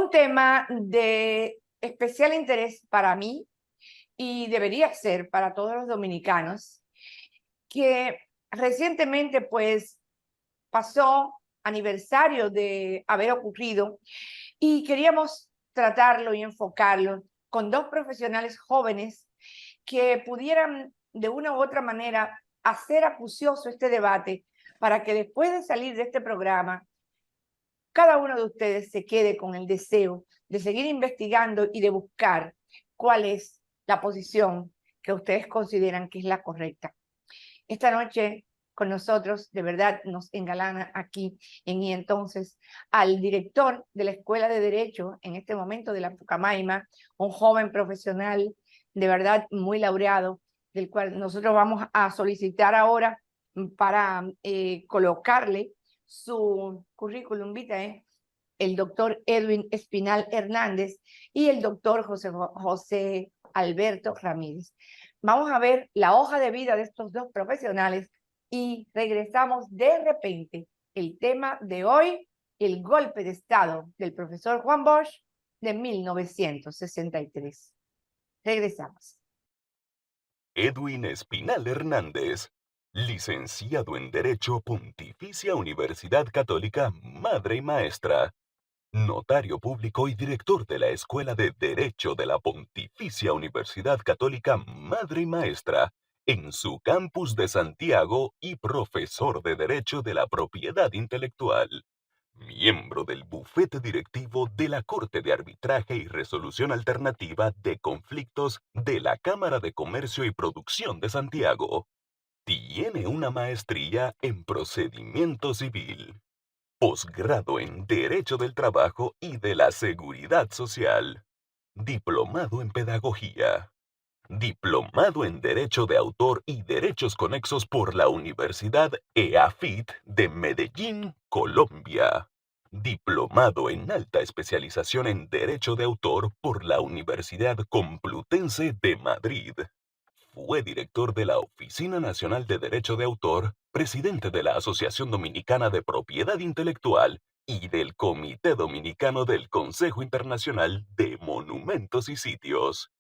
Un tema de especial interés para mí y debería ser para todos los dominicanos, que recientemente pues pasó aniversario de haber ocurrido y queríamos tratarlo y enfocarlo con dos profesionales jóvenes que pudieran de una u otra manera hacer acucioso este debate para que después de salir de este programa cada uno de ustedes se quede con el deseo de seguir investigando y de buscar cuál es la posición que ustedes consideran que es la correcta. Esta noche con nosotros, de verdad, nos engalana aquí en Y Entonces al director de la Escuela de Derecho, en este momento de la Pucamaima, un joven profesional, de verdad, muy laureado, del cual nosotros vamos a solicitar ahora para colocarle su currículum vitae, el doctor Edwin Espinal Hernández y el doctor José Alberto Ramírez. Vamos a ver la hoja de vida de estos dos profesionales y regresamos de repente. El tema de hoy, el golpe de Estado del profesor Juan Bosch de 1963. Regresamos. Edwin Espinal Hernández, licenciado en Derecho, Pontificia Universidad Católica Madre y Maestra, notario público y director de la Escuela de Derecho de la Pontificia Universidad Católica Madre y Maestra, en su campus de Santiago y profesor de Derecho de la Propiedad Intelectual. Miembro del bufete directivo de la Corte de Arbitraje y Resolución Alternativa de Conflictos de la Cámara de Comercio y Producción de Santiago. Tiene una maestría en Procedimiento Civil, posgrado en Derecho del Trabajo y de la Seguridad Social, diplomado en Pedagogía, diplomado en Derecho de Autor y Derechos Conexos por la Universidad EAFIT de Medellín, Colombia. Diplomado en Alta Especialización en Derecho de Autor por la Universidad Complutense de Madrid. Fue director de la Oficina Nacional de Derecho de Autor, presidente de la Asociación Dominicana de Propiedad Intelectual y del Comité Dominicano del Consejo Internacional de Monumentos y Sitios.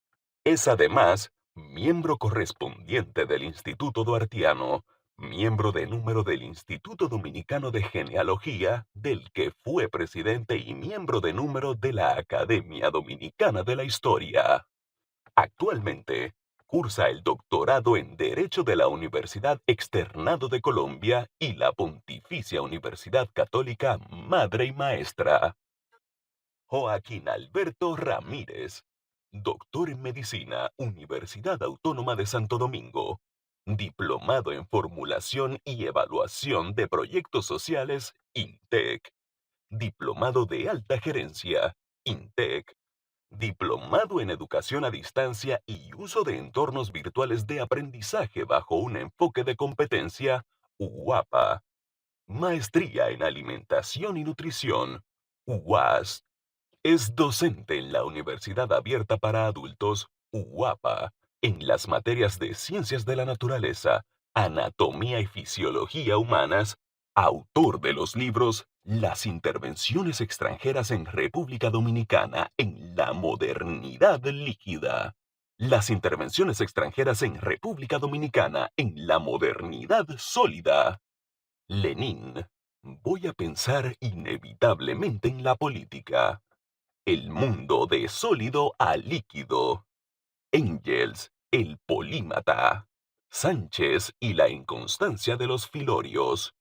Es además miembro correspondiente del Instituto Duartiano, miembro de número del Instituto Dominicano de Genealogía, del que fue presidente y miembro de número de la Academia Dominicana de la Historia. Actualmente, cursa el doctorado en Derecho de la Universidad Externado de Colombia y la Pontificia Universidad Católica Madre y Maestra. Joaquín Alberto Ramírez, doctor en Medicina, Universidad Autónoma de Santo Domingo, diplomado en Formulación y Evaluación de Proyectos Sociales, INTEC, diplomado de Alta Gerencia, INTEC, diplomado en Educación a Distancia y Uso de Entornos Virtuales de Aprendizaje bajo un enfoque de competencia, UAPA, maestría en Alimentación y Nutrición, UAS. Es docente en la Universidad Abierta para Adultos, UAPA, en las materias de Ciencias de la Naturaleza, Anatomía y Fisiología Humanas, autor de los libros Las intervenciones extranjeras en República Dominicana en la modernidad líquida. Las intervenciones extranjeras en República Dominicana en la modernidad sólida. Lenin. Voy a pensar inevitablemente en la política. El mundo de sólido a líquido. Engels, el polímata. Sánchez y la inconstancia de los filorios.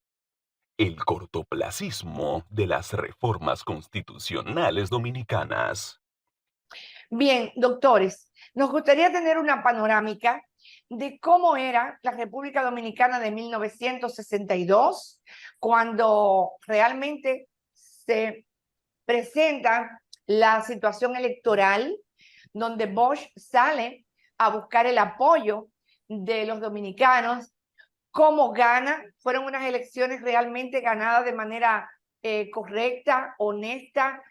El cortoplacismo de las reformas constitucionales dominicanas. Bien, doctores, nos gustaría tener una panorámica de cómo era la República Dominicana de 1962, cuando realmente se presenta la situación electoral, donde Bosch sale a buscar el apoyo de los dominicanos. ¿Cómo gana? Fueron unas elecciones realmente ganadas de manera correcta, honesta.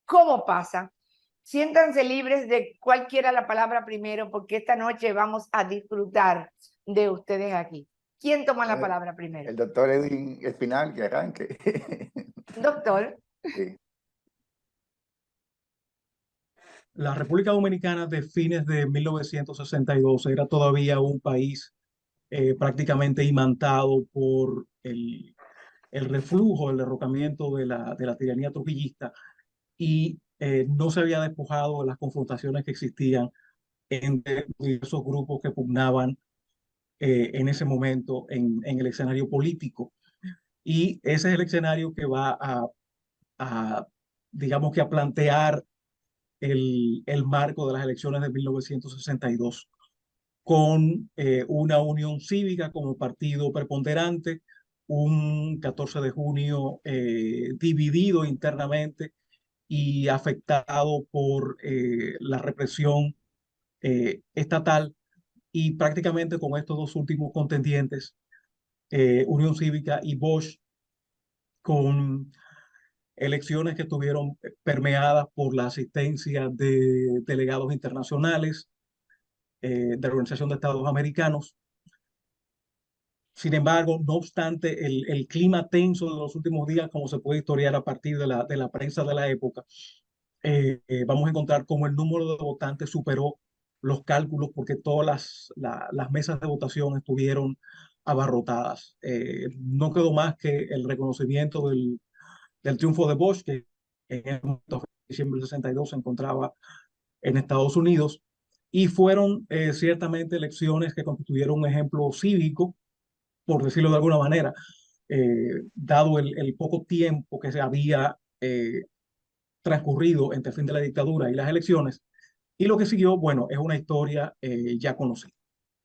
¿Cómo pasa? Siéntanse libres de cualquiera la palabra primero, porque esta noche vamos a disfrutar de ustedes aquí. ¿Quién toma la palabra primero? El doctor Edwin Espinal, que arranque. Doctor. Sí. La República Dominicana de fines de 1962 era todavía un país prácticamente imantado por el reflujo, el derrocamiento de la tiranía trujillista y no se había despojado de las confrontaciones que existían entre diversos grupos que pugnaban en ese momento en el escenario político. Y ese es el escenario que va a digamos que a plantear el marco de las elecciones de 1962 con una Unión Cívica como partido preponderante, un 14 de junio dividido internamente y afectado por la represión estatal, y prácticamente con estos dos últimos contendientes, Unión Cívica y Bosch, con elecciones que estuvieron permeadas por la asistencia de delegados internacionales de la Organización de Estados Americanos. Sin embargo, no obstante, el clima tenso de los últimos días, como se puede historiar a partir de la prensa de la época, vamos a encontrar cómo el número de votantes superó los cálculos porque todas las mesas de votación estuvieron abarrotadas. No quedó más que el reconocimiento del triunfo de Bosch, que en el momento de diciembre del 62 se encontraba en Estados Unidos, y fueron ciertamente elecciones que constituyeron un ejemplo cívico, por decirlo de alguna manera, dado el poco tiempo que se había transcurrido entre el fin de la dictadura y las elecciones. Y lo que siguió, bueno, es una historia ya conocida.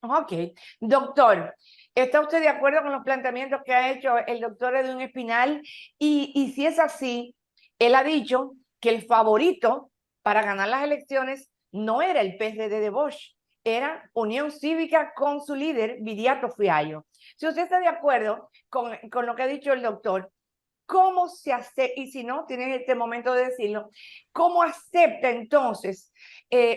Ok. Doctor, ¿está usted de acuerdo con los planteamientos que ha hecho el doctor Edwin Espinal? Y si es así, él ha dicho que el favorito para ganar las elecciones no era el PRD de Bosch, era Unión Cívica con su líder, Viriato Fiallo. Si usted está de acuerdo con lo que ha dicho el doctor, ¿cómo se hace? Y si no, tienes este momento de decirlo, ¿cómo acepta entonces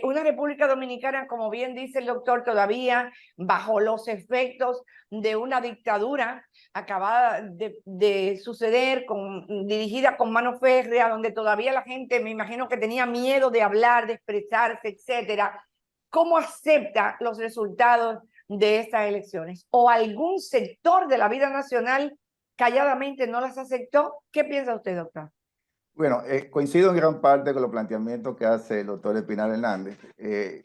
una República Dominicana, como bien dice el doctor, todavía bajo los efectos de una dictadura acabada de suceder, dirigida con mano férrea, donde todavía la gente, me imagino que tenía miedo de hablar, de expresarse, etcétera? ¿Cómo acepta los resultados de estas elecciones? ¿O algún sector de la vida nacional calladamente no las aceptó? ¿Qué piensa usted, doctor? Bueno, coincido en gran parte con los planteamientos que hace el doctor Espinal Hernández.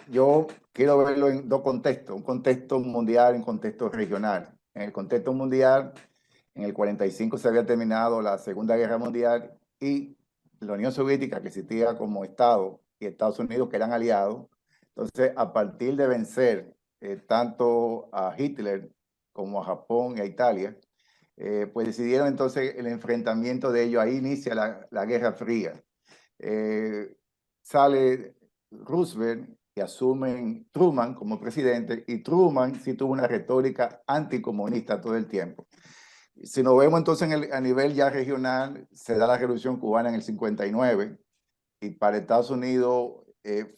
Yo quiero verlo en dos contextos, un contexto mundial y un contexto regional. En el contexto mundial, en el 45 se había terminado la Segunda Guerra Mundial y la Unión Soviética, que existía como Estado, y Estados Unidos, que eran aliados. Entonces, a partir de vencer tanto a Hitler como a Japón y a Italia, pues decidieron entonces el enfrentamiento de ellos. Ahí inicia la Guerra Fría. Sale Roosevelt y asumen Truman como presidente, y Truman sí tuvo una retórica anticomunista todo el tiempo. Si nos vemos entonces a nivel ya regional, se da la Revolución Cubana en el 59, y para Estados Unidos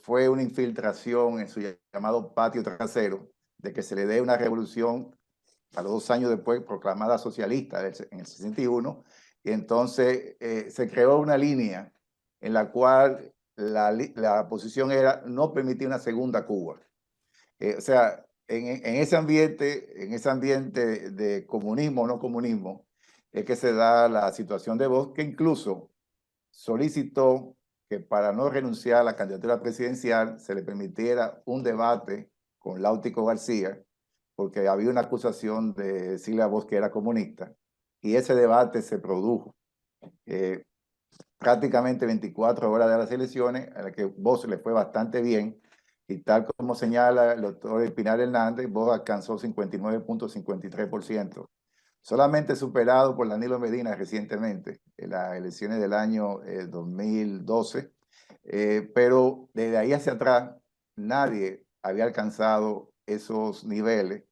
fue una infiltración en su llamado patio trasero de que se le dé una revolución a los 2 años después, proclamada socialista en el 61, y entonces se creó una línea en la cual la posición era no permitir una segunda Cuba. O sea, en ese ambiente de comunismo o no comunismo, es que se da la situación de Bosch, que incluso solicitó que para no renunciar a la candidatura presidencial se le permitiera un debate con Láutico García, porque había una acusación de decirle a Bosch que era comunista, y ese debate se produjo prácticamente 24 horas de las elecciones, a la que Bosch le fue bastante bien, y tal como señala el doctor Espinal Hernández, Bosch alcanzó 59.53%, solamente superado por Danilo Medina recientemente, en las elecciones del año 2012, pero desde ahí hacia atrás nadie había alcanzado esos niveles,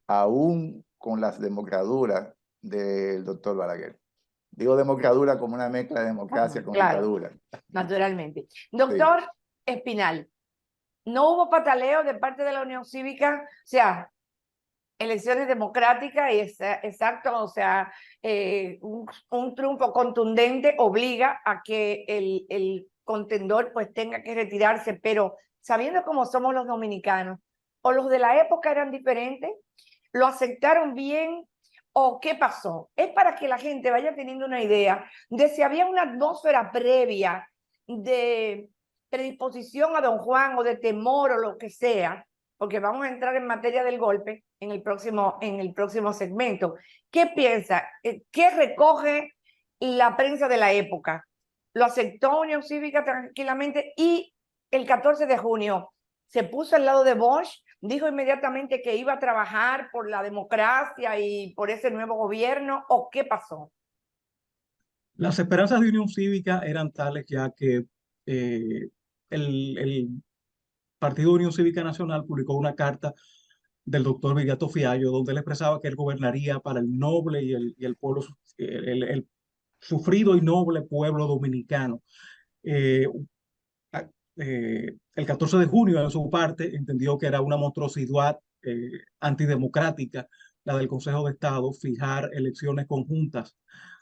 aún con las democraduras del doctor Balaguer. Digo democratura como una mezcla de democracia con Claro, dictadura. naturalmente. Doctor Sí. Espinal, ¿no hubo pataleo de parte de la Unión Cívica? O sea, elecciones democráticas y exacto, o sea, un triunfo contundente obliga a que el contendor pues tenga que retirarse, pero sabiendo cómo somos los dominicanos, o los de la época eran diferentes, lo aceptaron bien, o qué pasó. Es para que la gente vaya teniendo una idea de si había una atmósfera previa de predisposición a don Juan o de temor o lo que sea, porque vamos a entrar en materia del golpe en el próximo segmento. ¿Qué piensa? ¿Qué recoge la prensa de la época? Lo aceptó Unión Cívica tranquilamente y el 14 de junio se puso al lado de Bosch, dijo inmediatamente que iba a trabajar por la democracia y por ese nuevo gobierno, ¿o qué pasó? Las esperanzas de Unión Cívica eran tales ya que el Partido Unión Cívica Nacional publicó una carta del doctor Viriato Fiallo, donde él expresaba que él gobernaría para el noble y el pueblo, el sufrido y noble pueblo dominicano. Eh, el 14 de junio, en su parte, entendió que era una monstruosidad antidemocrática, la del Consejo de Estado, fijar elecciones conjuntas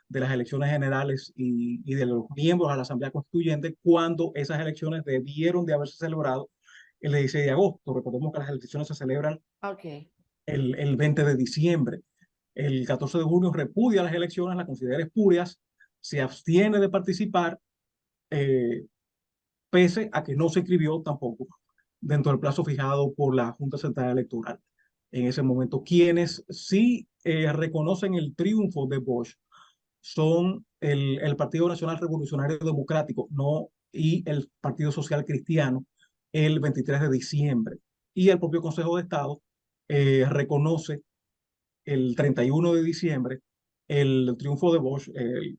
de las elecciones generales y de los miembros a la Asamblea Constituyente, cuando esas elecciones debieron de haberse celebrado el 16 de agosto. Recordemos que las elecciones se celebran Okay. el 20 de diciembre. El 14 de junio repudia las elecciones, las considera espurias, se abstiene de participar, pese a que no se inscribió tampoco dentro del plazo fijado por la Junta Central Electoral. En ese momento, quienes sí reconocen el triunfo de Bosch son el Partido Nacional Revolucionario Democrático, no, y el Partido Social Cristiano el 23 de diciembre. Y el propio Consejo de Estado reconoce el 31 de diciembre el triunfo de Bosch. El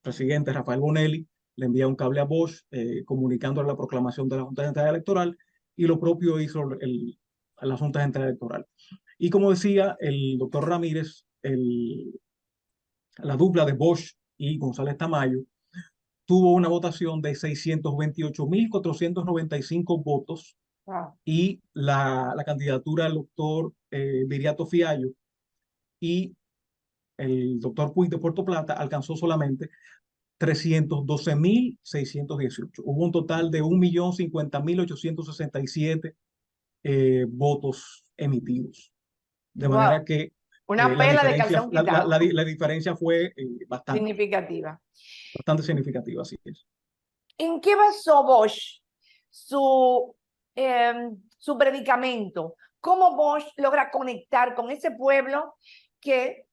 presidente Rafael Bonelli le envía un cable a Bosch comunicándole la proclamación de la Junta Central Electoral, y lo propio hizo la Junta Central Electoral. Y como decía el doctor Ramírez, la dupla de Bosch y González Tamayo tuvo una votación de 628.495 votos, Wow. y la candidatura del doctor Viriato Fiallo y el doctor Puig de Puerto Plata alcanzó solamente 312.618. Hubo un total de 1.050.867 Wow. emitidos. De manera que Una pela de calzón quitado. la diferencia fue Significativa. bastante significativa, así es. ¿En qué basó Bosch su predicamento? ¿Cómo Bosch logra conectar con ese pueblo que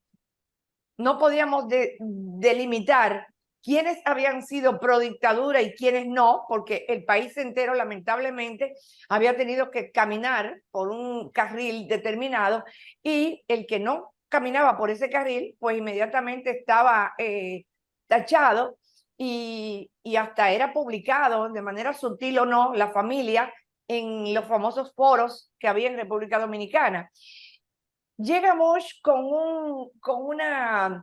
no podíamos delimitar quiénes habían sido pro dictadura y quiénes no, porque el país entero lamentablemente había tenido que caminar por un carril determinado, y el que no caminaba por ese carril pues inmediatamente estaba tachado, y hasta era publicado de manera sutil o no la familia en los famosos foros que había en República Dominicana. Llega Bosch con una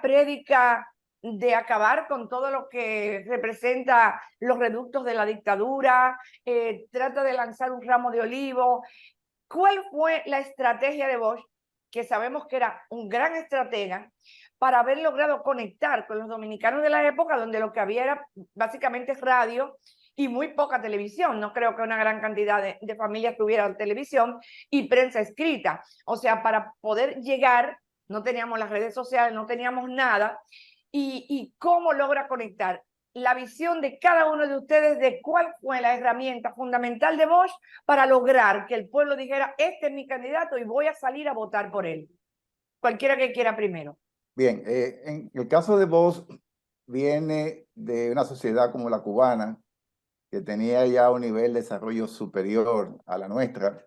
prédica de acabar con todo lo que representa los reductos de la dictadura, trata de lanzar un ramo de olivo. ¿Cuál fue la estrategia de Bosch, que sabemos que era un gran estratega, para haber logrado conectar con los dominicanos de la época, donde lo que había era básicamente radio y muy poca televisión? No creo que una gran cantidad de familias tuvieran televisión y prensa escrita. O sea, para poder llegar, no teníamos las redes sociales, no teníamos nada. ¿Y cómo logra conectar la visión de cada uno de ustedes de cuál fue la herramienta fundamental de Bosch para lograr que el pueblo dijera: este es mi candidato y voy a salir a votar por él? Cualquiera que quiera primero. Bien, en el caso de Bosch viene de una sociedad como la cubana, que tenía ya un nivel de desarrollo superior a la nuestra.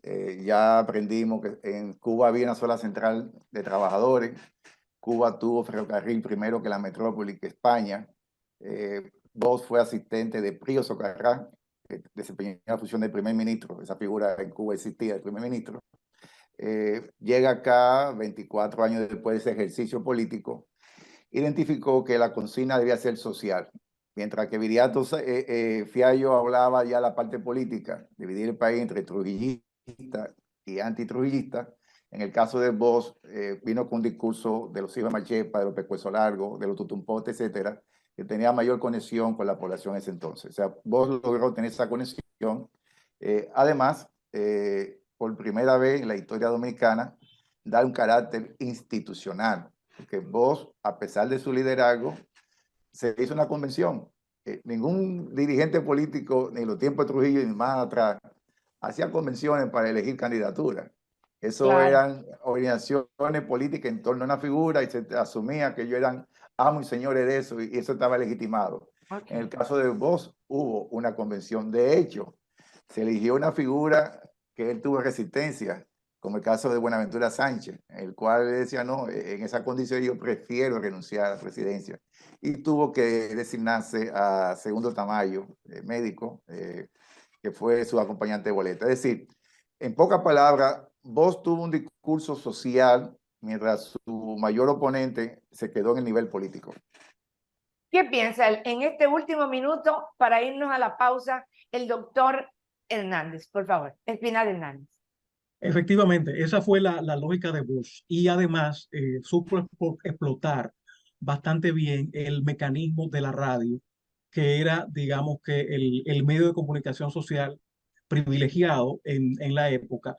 Ya aprendimos que en Cuba había una sola central de trabajadores. Cuba tuvo ferrocarril primero que la metrópoli, que España. Bosch fue asistente de Prío Socarrás, que desempeñó la función de primer ministro. Esa figura en Cuba existía, el primer ministro. Llega acá 24 años después de ese ejercicio político. Identificó que la consigna debía ser social. Mientras que Viriato Fiallo hablaba ya la parte política, dividir el país entre trujillista y antitrujillista. En el caso de Bosch, vino con un discurso de los hijos de Machepa, de los Pecueso Largo, de los Tutumpote, etcétera, que tenía mayor conexión con la población en ese entonces. O sea, Bosch logró tener esa conexión. Además, por primera vez en la historia dominicana, da un carácter institucional, porque Bosch, a pesar de su liderazgo, se hizo una convención. Ningún dirigente político, ni en los tiempos de Trujillo, ni más atrás, hacía convenciones para elegir candidaturas. Eso Claro. eran organizaciones políticas en torno a una figura y se asumía que ellos eran amos y señores de eso y eso estaba legitimado. Ok. En el caso de Bosch hubo una convención. De hecho, se eligió una figura que él tuvo resistencia, como el caso de Buenaventura Sánchez, el cual decía, no, en esa condición yo prefiero renunciar a la presidencia. Y tuvo que designarse a Segundo Tamayo, médico, que fue su acompañante de boleta. Es decir, en pocas palabras, Bosch tuvo un discurso social mientras su mayor oponente se quedó en el nivel político. ¿Qué piensa en este último minuto para irnos a la pausa el doctor Hernández, por favor, Espinal Hernández? Efectivamente, esa fue la lógica de Bosch y además supo explotar bastante bien el mecanismo de la radio, que era, digamos que el medio de comunicación social privilegiado en la época,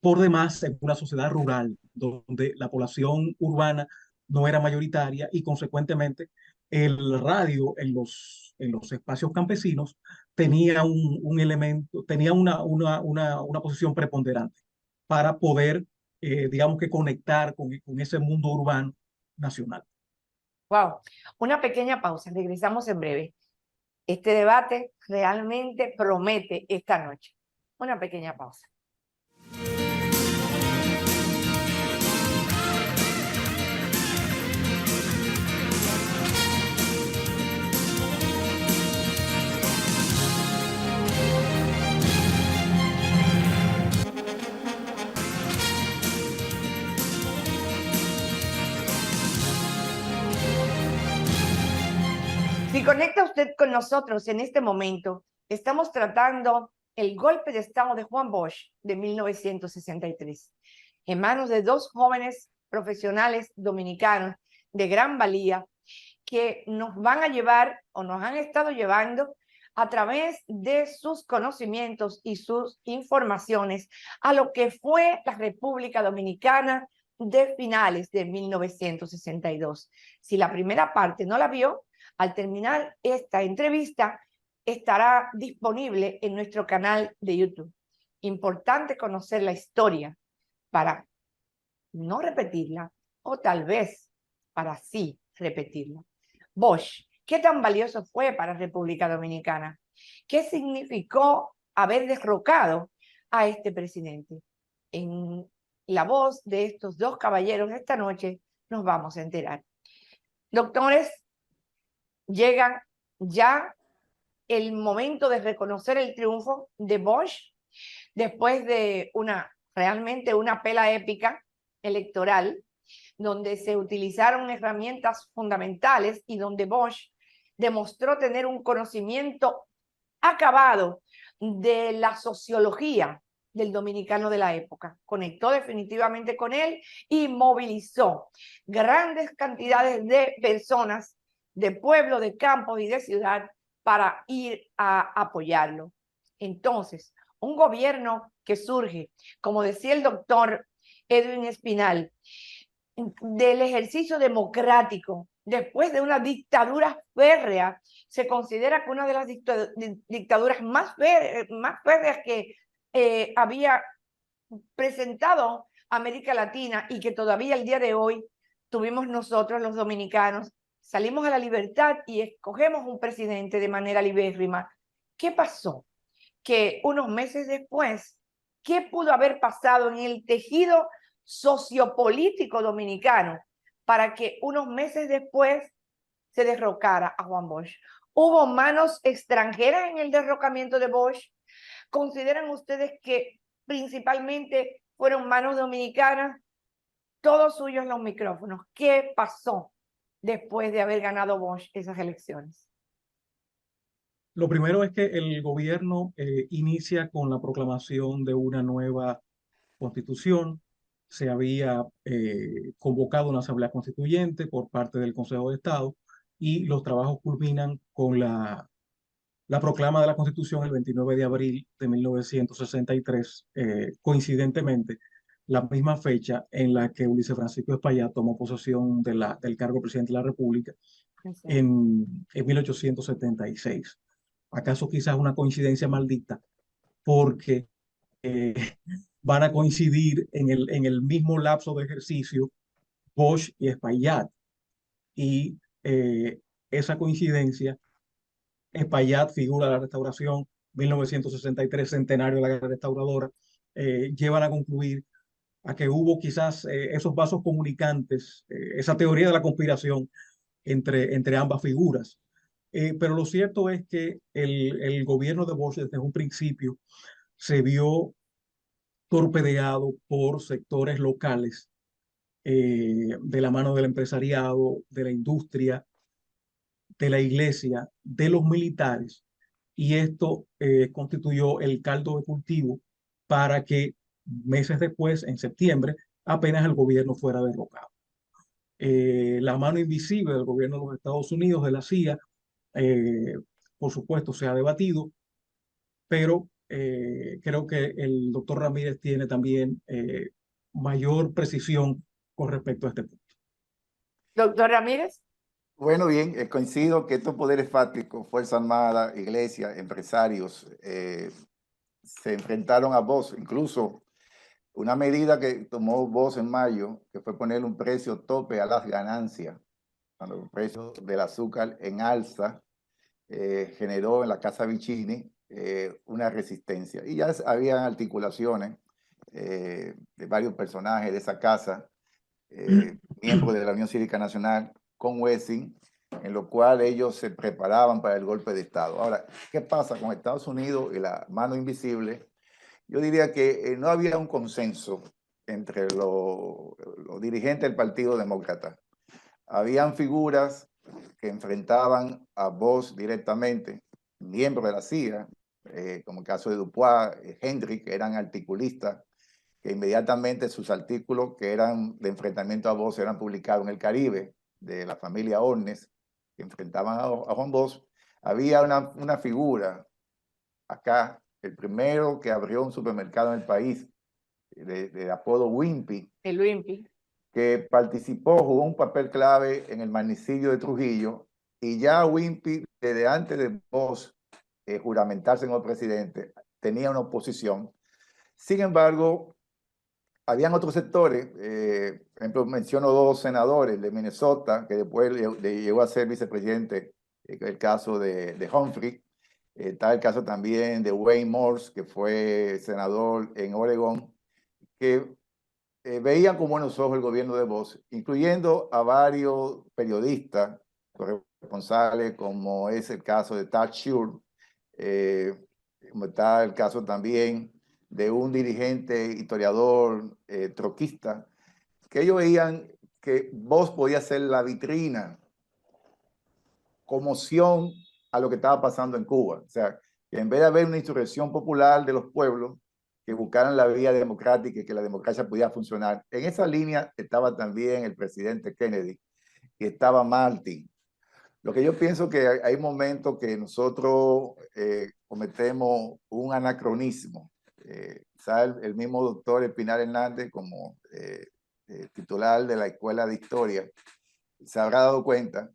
por demás en una sociedad rural donde la población urbana no era mayoritaria y consecuentemente el radio en los espacios campesinos tenía un elemento, tenía una posición preponderante para poder, digamos que conectar con ese mundo urbano nacional. Wow, una pequeña pausa, regresamos en breve. Este debate realmente promete esta noche. Una pequeña pausa. Si conecta usted con nosotros en este momento, estamos tratando el golpe de Estado de Juan Bosch de 1963, en manos de dos jóvenes profesionales dominicanos de gran valía que nos van a llevar o nos han estado llevando a través de sus conocimientos y sus informaciones a lo que fue la República Dominicana de finales de 1962. Si la primera parte no la vio, al terminar esta entrevista estará disponible en nuestro canal de YouTube. Importante conocer la historia para no repetirla o tal vez para sí repetirla. Bosch, ¿qué tan valioso fue para República Dominicana? ¿Qué significó haber derrocado a este presidente? En la voz de estos dos caballeros esta noche nos vamos a enterar. Doctores, llega ya el momento de reconocer el triunfo de Bosch después de realmente una pela épica electoral donde se utilizaron herramientas fundamentales y donde Bosch demostró tener un conocimiento acabado de la sociología del dominicano de la época. Conectó definitivamente con él y movilizó grandes cantidades de personas de pueblo, de campo y de ciudad para ir a apoyarlo. Entonces, un gobierno que surge, como decía el doctor Edwin Espinal, del ejercicio democrático después de una dictadura férrea, se considera que una de las dictaduras más férreas que había presentado América Latina y que todavía el día de hoy tuvimos nosotros los dominicanos, salimos a la libertad y escogemos un presidente de manera libérrima. ¿Qué pasó? Que unos meses después, ¿qué pudo haber pasado en el tejido sociopolítico dominicano para que unos meses después se derrocara a Juan Bosch? ¿Hubo manos extranjeras en el derrocamiento de Bosch? ¿Consideran ustedes que principalmente fueron manos dominicanas? Todos suyos los micrófonos. ¿Qué pasó después de haber ganado Bosch esas elecciones? Lo primero es que el gobierno inicia con la proclamación de una nueva constitución. Se había convocado una asamblea constituyente por parte del Consejo de Estado y los trabajos culminan con la proclama de la Constitución el 29 de abril de 1963, coincidentemente, la misma fecha en la que Ulises Francisco Espaillat tomó posesión del cargo de presidente de la República en 1876. ¿Acaso quizás una coincidencia maldita? Porque eh, van a coincidir en el mismo lapso de ejercicio Bosch y Espaillat. Y esa coincidencia, Espaillat, figura de la Restauración, 1963, centenario de la Guerra Restauradora, llevan a concluir a que hubo quizás esos vasos comunicantes, esa teoría de la conspiración entre ambas figuras. Pero lo cierto es que el gobierno de Bosch desde un principio se vio torpedeado por sectores locales, de la mano del empresariado, de la industria, de la iglesia, de los militares, y esto constituyó el caldo de cultivo para que meses después, en septiembre, apenas el gobierno fuera derrocado. La mano invisible del gobierno de los Estados Unidos, de la CIA, eh, por supuesto, se ha debatido, pero creo que el doctor Ramírez tiene también mayor precisión con respecto a este punto. Doctor Ramírez. Bueno, bien, coincido que estos poderes fácticos, Fuerza Armada, Iglesia, empresarios, se enfrentaron a Bosch. Incluso una medida que tomó Bosch en mayo, que fue poner un precio tope a las ganancias, cuando el precio del azúcar en alza generó en la Casa Vicini una resistencia. Y ya habían articulaciones de varios personajes de esa casa, miembros de la Unión Cívica Nacional, con Wessing, en lo cual ellos se preparaban para el golpe de Estado. Ahora, ¿qué pasa con Estados Unidos y la mano invisible? Yo diría que no había un consenso entre los dirigentes del Partido Demócrata. Habían figuras que enfrentaban a Bosch directamente, miembros de la CIA, como el caso de Dupuis, Hendry, que eran articulistas, que inmediatamente sus artículos que eran de enfrentamiento a Bosch eran publicados en el Caribe, de la familia Ornes, que enfrentaban a Juan Bosch. Había una figura acá, el primero que abrió un supermercado en el país, de apodo Wimpy, El Wimpy. que participó, jugó un papel clave en el magnicidio de Trujillo, y ya Wimpy, desde antes de Bosch juramentarse como presidente, tenía una oposición. Sin embargo, habían otros sectores, por ejemplo, menciono dos senadores de Minnesota, que después llegó a ser vicepresidente, el caso de Humphrey, está el caso también de Wayne Morse, que fue senador en Oregón, que veían con buenos ojos el gobierno de Bosch, incluyendo a varios periodistas corresponsales, como es el caso de Tad Shure, como está el caso también de un dirigente historiador troquista, que ellos veían que Bosch podía ser la vitrina, conmoción a lo que estaba pasando en Cuba. O sea, que en vez de haber una insurrección popular de los pueblos, que buscaran la vía democrática y que la democracia pudiera funcionar. En esa línea estaba también el presidente Kennedy y estaba Martin. Lo que yo pienso que hay momentos que nosotros cometemos un anacronismo. El mismo doctor Espinar Hernández, como titular de la Escuela de Historia, se habrá dado cuenta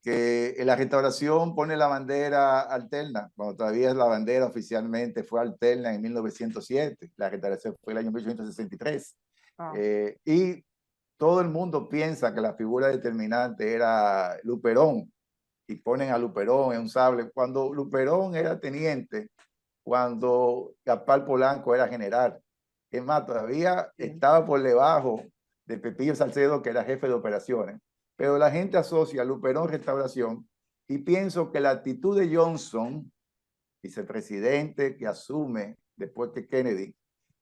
que en la restauración pone la bandera alterna, cuando todavía la bandera oficialmente fue alterna en 1907. La restauración fue el año 1863. Y todo el mundo piensa que la figura determinante era Luperón, y ponen a Luperón en un sable, cuando Luperón era teniente, cuando Gaspar Polanco era general. Es más, todavía estaba por debajo de Pepillo Salcedo, que era jefe de operaciones. Pero la gente asocia a Luperón Restauración, y pienso que la actitud de Johnson, vicepresidente que asume después que Kennedy,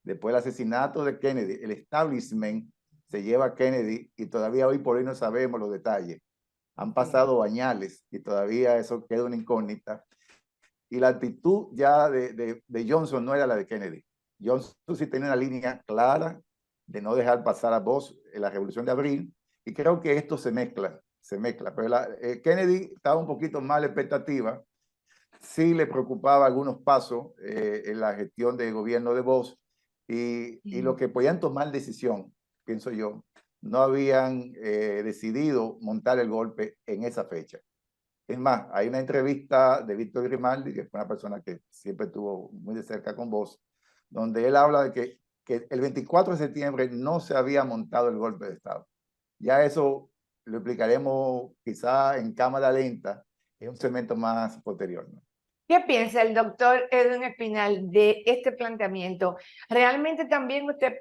después del asesinato de Kennedy, el establishment se lleva a Kennedy, y todavía hoy por hoy no sabemos los detalles. Han pasado bañales y todavía eso queda una incógnita. Y la actitud ya de Johnson no era la de Kennedy. Johnson sí tenía una línea clara de no dejar pasar a Bosch en la Revolución de Abril, y creo que esto se mezcla. se mezcla. Pero Kennedy estaba un poquito más a la expectativa. Sí le preocupaba algunos pasos en la gestión de gobierno de Bush y lo que podían tomar decisión, pienso yo, no habían decidido montar el golpe en esa fecha. Es más, hay una entrevista de Víctor Grimaldi, que fue una persona que siempre estuvo muy de cerca con Bush, donde él habla de que el 24 de septiembre no se había montado el golpe de Estado. Ya eso lo explicaremos quizá en cámara lenta, en un segmento más posterior, ¿no? ¿Qué piensa el doctor Edwin Espinal de este planteamiento? ¿Realmente también usted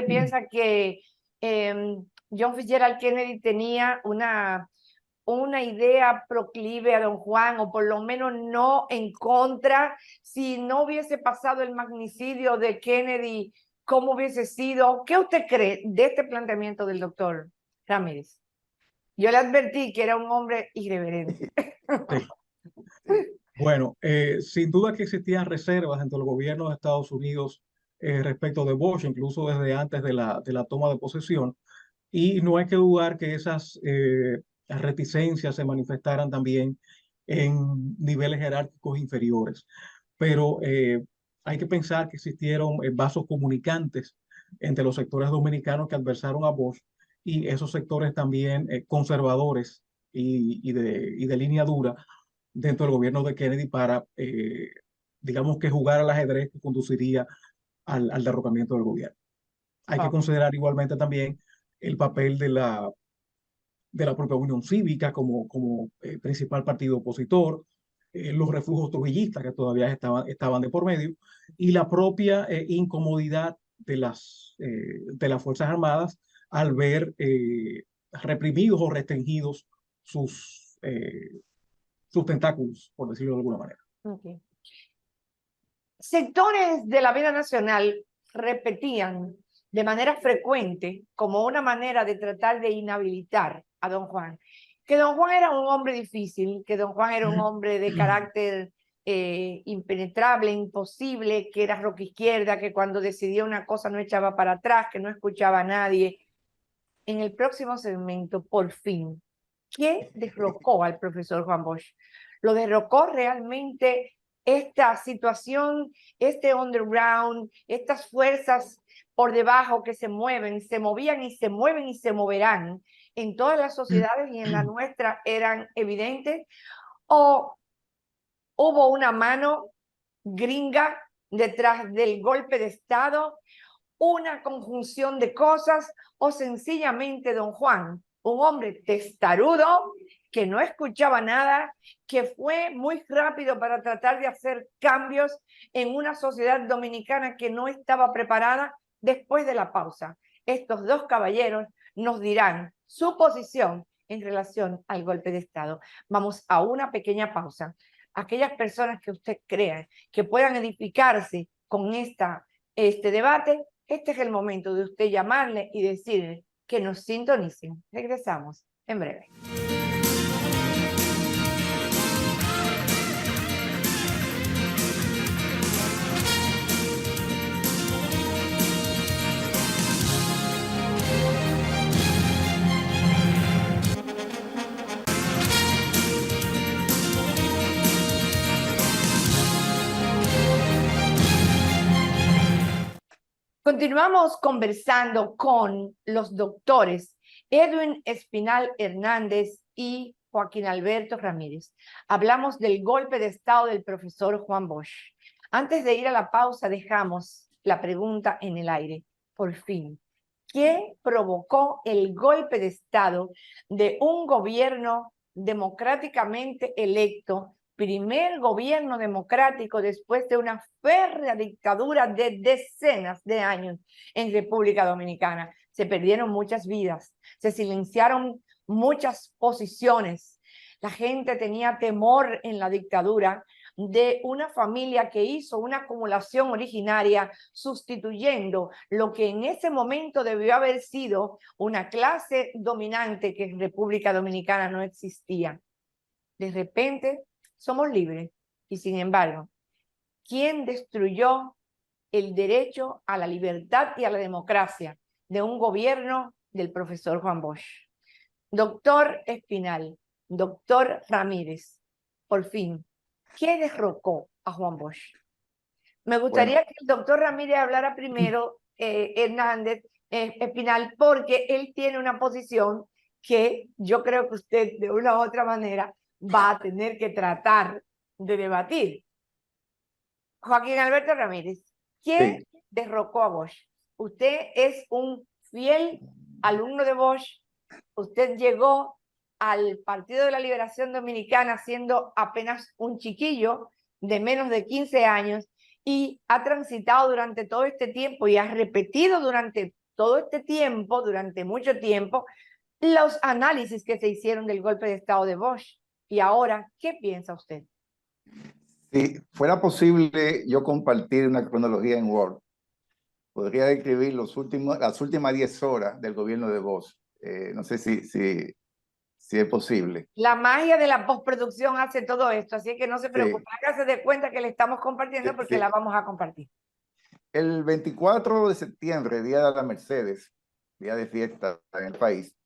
piensa que John Fitzgerald Kennedy tenía una idea proclive a don Juan, o por lo menos no en contra? Si no hubiese pasado el magnicidio de Kennedy, ¿cómo hubiese sido? ¿Qué usted cree de este planteamiento del doctor Ramírez? Yo le advertí que era un hombre irreverente. Sí. Bueno, sin duda que existían reservas dentro del gobierno de Estados Unidos respecto de Bush, incluso desde antes de la toma de posesión, y no hay que dudar que esas reticencias se manifestaran también en niveles jerárquicos inferiores. Pero hay que pensar que existieron vasos comunicantes entre los sectores dominicanos que adversaron a Bush y esos sectores también conservadores y de línea dura dentro del gobierno de Kennedy para, digamos que jugar al ajedrez que conduciría al derrocamiento del gobierno. Hay que considerar igualmente también el papel de la propia Unión Cívica como principal partido opositor, los refugos trujillistas que todavía estaban de por medio, y la propia incomodidad de las Fuerzas Armadas al ver reprimidos o restringidos sus tentáculos, por decirlo de alguna manera. Okay. Sectores de la vida nacional repetían de manera frecuente, como una manera de tratar de inhabilitar a don Juan, que don Juan era un hombre difícil, que don Juan era un hombre de carácter impenetrable, imposible, que era roquizquierda, que cuando decidía una cosa no echaba para atrás, que no escuchaba a nadie. En el próximo segmento, por fin, ¿qué derrocó al profesor Juan Bosch? ¿Lo derrocó realmente esta situación, este underground, estas fuerzas por debajo que se mueven, se movían y se mueven y se moverán en todas las sociedades y en la nuestra eran evidentes? ¿O hubo una mano gringa detrás del golpe de Estado, una conjunción de cosas, o sencillamente don Juan, un hombre testarudo que no escuchaba nada, que fue muy rápido para tratar de hacer cambios en una sociedad dominicana que no estaba preparada? Después de la pausa, estos dos caballeros nos dirán su posición en relación al golpe de Estado. Vamos a una pequeña pausa. Aquellas personas que usted crea que puedan edificarse con este debate, este es el momento de usted llamarle y decirle que nos sintonicen. Regresamos en breve. Continuamos conversando con los doctores Edwin Espinal Hernández y Joaquín Alberto Ramírez. Hablamos del golpe de Estado del profesor Juan Bosch. Antes de ir a la pausa, dejamos la pregunta en el aire. Por fin, ¿qué provocó el golpe de Estado de un gobierno democráticamente electo, primer gobierno democrático después de una férrea dictadura de decenas de años en República Dominicana? Se perdieron muchas vidas, se silenciaron muchas posiciones. La gente tenía temor en la dictadura de una familia que hizo una acumulación originaria sustituyendo lo que en ese momento debió haber sido una clase dominante que en República Dominicana no existía. De repente somos libres y sin embargo, ¿quién destruyó el derecho a la libertad y a la democracia de un gobierno del profesor Juan Bosch? Doctor Espinal, doctor Ramírez, por fin, ¿qué derrocó a Juan Bosch? Me gustaría que el doctor Ramírez hablara primero, Hernández, Espinal, porque él tiene una posición que yo creo que usted de una u otra manera va a tener que tratar de debatir. Joaquín Alberto Ramírez, ¿quién derrocó a Bosch? Usted es un fiel alumno de Bosch. Usted llegó al Partido de la Liberación Dominicana siendo apenas un chiquillo de menos de 15 años y ha transitado durante todo este tiempo y ha repetido durante todo este tiempo, durante mucho tiempo, los análisis que se hicieron del golpe de Estado de Bosch. Y ahora, ¿qué piensa usted? Si fuera posible yo compartir una cronología en Word, podría describir las últimas 10 horas del gobierno de Bosch. No sé si es posible. La magia de la postproducción hace todo esto, así que no se preocupe, Sí. hágase de cuenta que le estamos compartiendo porque la vamos a compartir. El 24 de septiembre, día de la Mercedes, día de fiesta en el país,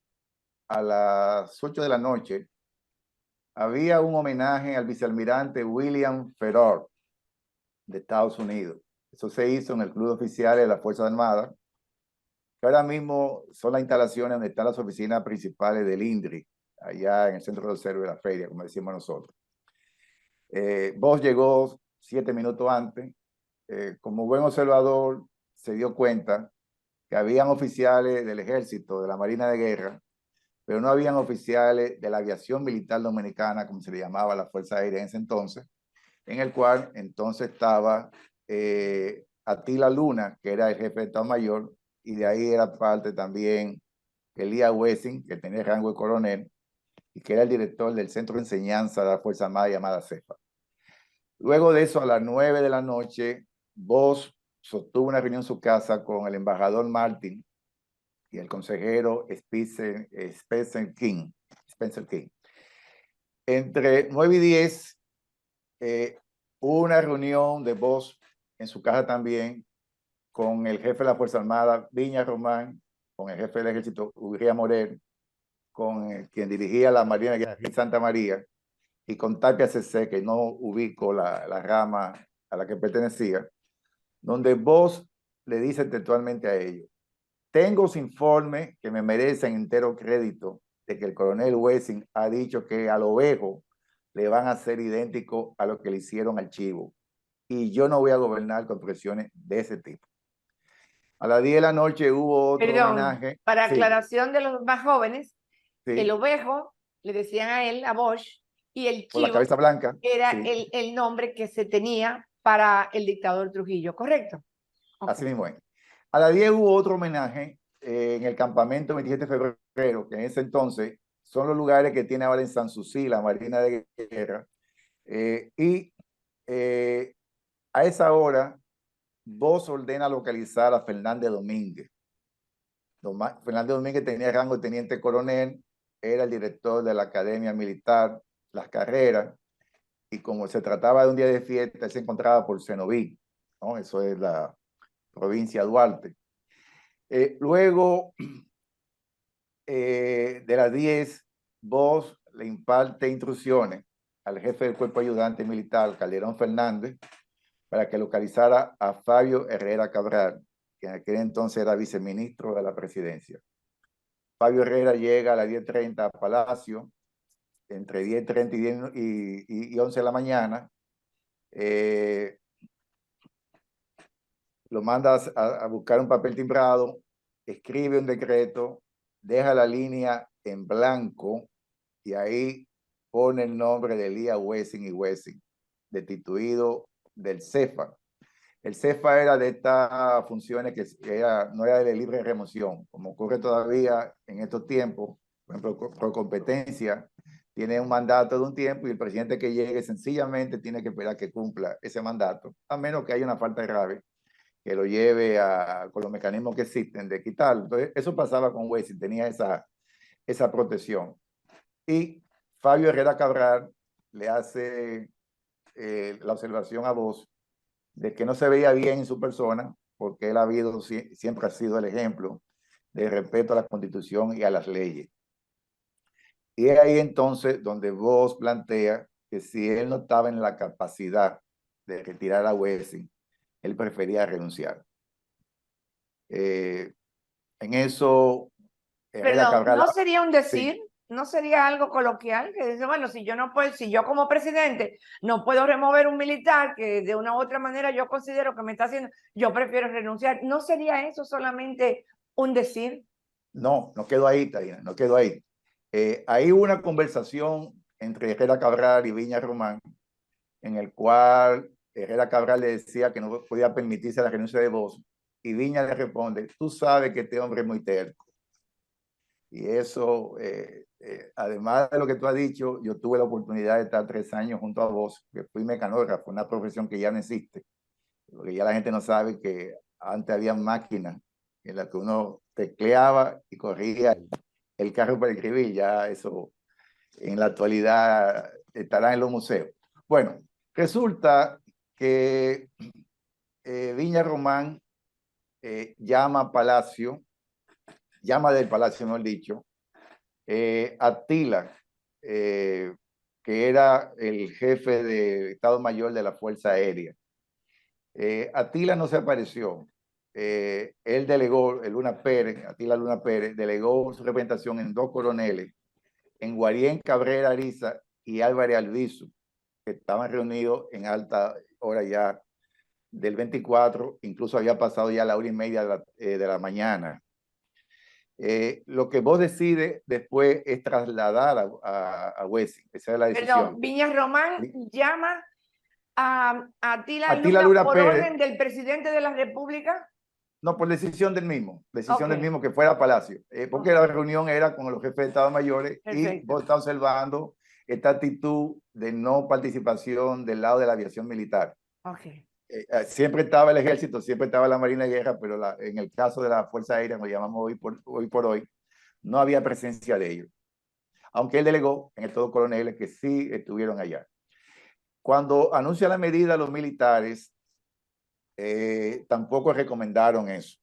a las 8 de la noche, había un homenaje al vicealmirante William Ferror de Estados Unidos. Eso se hizo en el Club de Oficiales de la Fuerza Armada, que ahora mismo son las instalaciones donde están las oficinas principales del INDRI, allá en el centro de observo de la feria, como decimos nosotros. Bosch llegó 7 minutos antes. Como buen observador, se dio cuenta que habían oficiales del ejército, de la Marina de Guerra, pero no habían oficiales de la aviación militar dominicana, como se le llamaba la Fuerza Aérea en ese entonces, en el cual entonces estaba Atila Luna, que era el jefe de Estado Mayor, y de ahí era parte también Elías Wessing, que tenía rango de coronel, y que era el director del Centro de Enseñanza de la Fuerza Armada llamada CEFA. Luego de eso, a las 9 de la noche, Bosch sostuvo una reunión en su casa con el embajador Martin y el consejero Spencer King. Entre 9 y 10, hubo una reunión de Bosch en su casa también con el jefe de la Fuerza Armada, Viña Román, con el jefe del ejército, Ugría Morel, con quien dirigía la Marina de Santa María, y con Tapia CC, que no ubico la rama a la que pertenecía, donde Bosch le dice textualmente a ellos: tengo su informe que me merecen entero crédito de que el coronel Wessing ha dicho que al Ovejo le van a hacer idéntico a lo que le hicieron al Chivo, y yo no voy a gobernar con presiones de ese tipo. A las 10 de la noche hubo otro homenaje. Para aclaración de los más jóvenes, el Sí. Ovejo, le decían a él, a Bosch, y el Por la Chivo cabeza blanca. era Sí. el nombre que se tenía para el dictador Trujillo, ¿correcto? Así mismo es. A las 10 hubo otro homenaje en el campamento 27 de febrero, que en ese entonces son los lugares que tiene ahora en Sanssouci la Marina de Guerra. A esa hora, Bosch ordena localizar a Fernández Domínguez. Fernández Domínguez tenía rango de teniente coronel, era el director de la Academia Militar, Las Carreras, y como se trataba de un día de fiesta, él se encontraba por Cenoví, ¿no? Eso es la provincia de Duarte. Luego de las 10, Bosch le imparte instrucciones al jefe del cuerpo ayudante militar, Calderón Fernández, para que localizara a Fabio Herrera Cabral, que en aquel entonces era viceministro de la presidencia. Fabio Herrera llega a las 10:30 a Palacio, entre 10:30 y 11 de la mañana. Lo manda a buscar un papel timbrado, escribe un decreto, deja la línea en blanco y ahí pone el nombre de Elías Wessing y Wessing, destituido del CEFA. El CEFA era de estas funciones que no era de libre remoción, como ocurre todavía en estos tiempos. Por ejemplo, por competencia, tiene un mandato de un tiempo y el presidente que llegue sencillamente tiene que esperar que cumpla ese mandato, a menos que haya una falta grave que lo lleve con los mecanismos que existen de quitarlo. Entonces, eso pasaba con Wessing, tenía esa protección. Y Fabio Herrera Cabral le hace la observación a Bosch de que no se veía bien en su persona, porque él siempre ha sido el ejemplo de respeto a la Constitución y a las leyes. Y es ahí entonces donde vos plantea que si él no estaba en la capacidad de retirar a Wessing, él prefería renunciar. En eso, Herrera Perdón, Cabral, ¿no sería un sí, decir? ¿No sería algo coloquial? Que dice, bueno, si yo no puedo, si yo como presidente no puedo remover un militar que de una u otra manera yo considero que me está haciendo, yo prefiero renunciar. ¿No sería eso solamente un decir? no quedó ahí, Taina, no quedó ahí. Hay una conversación entre Herrera Cabral y Viña Román, en el cual Herrera Cabral le decía que no podía permitirse la renuncia de Bozo, y Viña le responde, tú sabes que este hombre es muy terco. Y eso, además de lo que tú has dicho, yo tuve la oportunidad de estar 3 años junto a vos, que fui mecanógrafo, una profesión que ya no existe, porque ya la gente no sabe que antes había máquinas en las que uno tecleaba y corría el carro para escribir, ya eso en la actualidad estará en los museos. Bueno, resulta que Viña Román llama a Palacio, llama del Palacio, mejor dicho, Attila, que era el jefe de Estado Mayor de la Fuerza Aérea. Attila no se apareció. Él delegó, Attila Luna Pérez, delegó su representación en 2 coroneles, en Guarién Cabrera Ariza y Álvarez Albizu, que estaban reunidos en alta hora ya del 24, incluso había pasado ya la 1:30 de la mañana. Lo que vos decides después es trasladar a Wessing, esa es la decisión. Perdón, Viña Román llama a Attila Attila Luna Luna por Pérez, orden del presidente de la República. no, por decisión del mismo Ok, que fuera a Palacio, porque la ok, reunión era con los jefes de Estado Mayores y perfecto. vos estás observando esta actitud de no participación del lado de la aviación militar. Ok. Siempre estaba el ejército, siempre estaba la Marina de Guerra, pero en el caso de la Fuerza Aérea, lo llamamos hoy por hoy, no había presencia de ellos. Aunque él delegó en estos 2 coroneles que sí estuvieron allá. Cuando anuncia la medida los militares, tampoco recomendaron eso.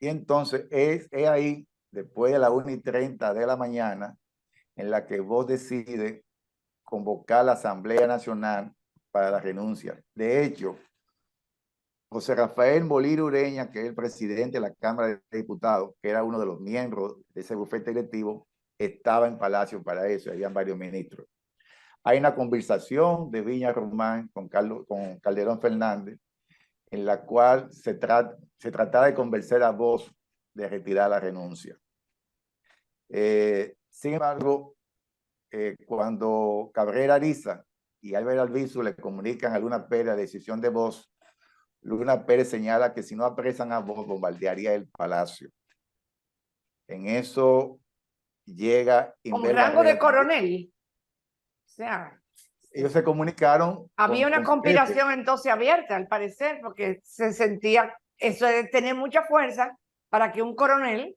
Y entonces es ahí, después de la 1:30 de la mañana, en la que vos decides convocar la Asamblea Nacional para la renuncia. De hecho, José Rafael Molina Ureña, que es el presidente de la Cámara de Diputados, que era uno de los miembros de ese bufete directivo, estaba en Palacio para eso, habían varios ministros. Hay una conversación de Viña Román con Calderón Fernández, en la cual se trataba de convencer a Bozo de retirar la renuncia. Sin embargo, cuando Cabrera Ariza y Álvarez Albizu le comunican a Luna Pérez la decisión de Bozo, Luna Pérez señala que si no apresan a Bozo, bombardearía el Palacio. En eso llega Con Inver rango de Barrera. coronel. O sea, Ellos se comunicaron había una con su jefe. conspiración entonces abierta, al parecer, porque se sentía eso de tener mucha fuerza para que un coronel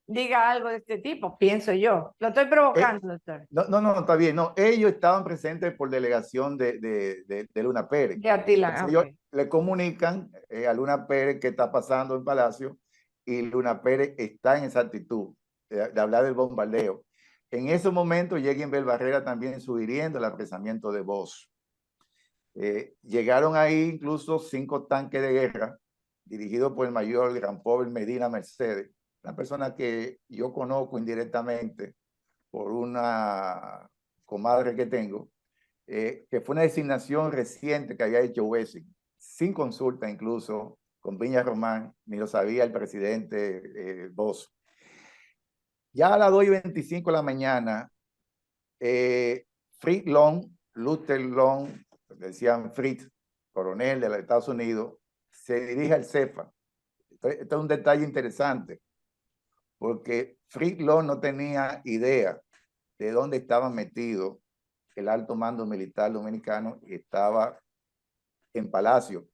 diga algo de este tipo, pienso yo. Lo estoy provocando, doctor. No, está bien. No, ellos estaban presentes por delegación de Luna Pérez. De Attila, Entonces, ok. ellos le comunican a Luna Pérez qué está pasando en Palacio y Luna Pérez está en esa actitud de hablar del bombardeo. En ese momento llega Inver Barrera también sugiriendo el apresamiento de Bozo. Llegaron ahí incluso 5 tanques de guerra dirigidos por el mayor Gran Pobre Medina Mercedes, una persona que yo conozco indirectamente por una comadre que tengo, que fue una designación reciente que había hecho Wessing, sin consulta incluso con Viña Román, ni lo sabía el presidente Bozo. Ya a las 2:25 de la mañana, Fritz Long, Luther Long, decían Fritz, coronel de los Estados Unidos, se dirige al CEFA. Este es un detalle interesante, porque Fritz Long no tenía idea de dónde estaba metido el alto mando militar dominicano y estaba en Palacio.